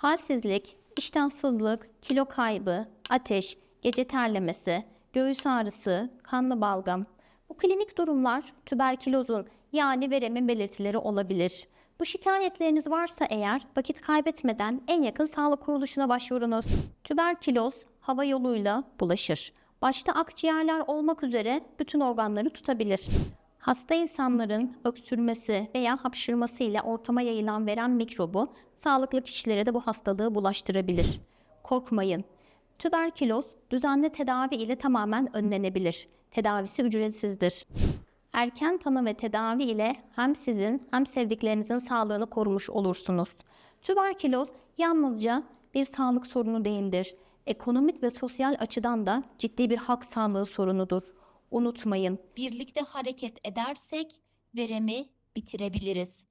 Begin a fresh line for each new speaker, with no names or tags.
Halsizlik, iştahsızlık, kilo kaybı, ateş, gece terlemesi, göğüs ağrısı, kanlı balgam. Bu klinik durumlar tüberkülozun yani veremin belirtileri olabilir. Bu şikayetleriniz varsa eğer vakit kaybetmeden en yakın sağlık kuruluşuna başvurunuz. Tüberküloz hava yoluyla bulaşır. Başta akciğerler olmak üzere bütün organları tutabilir. Hasta insanların öksürmesi veya hapşırması ile ortama yayılan veren mikrobu sağlıklı kişilere de bu hastalığı bulaştırabilir. Korkmayın. Tüberküloz düzenli tedavi ile tamamen önlenebilir. Tedavisi ücretsizdir. Erken tanı ve tedavi ile hem sizin hem sevdiklerinizin sağlığını korumuş olursunuz. Tüberküloz yalnızca bir sağlık sorunu değildir. Ekonomik ve sosyal açıdan da ciddi bir halk sağlığı sorunudur. Unutmayın, birlikte hareket edersek veremi bitirebiliriz.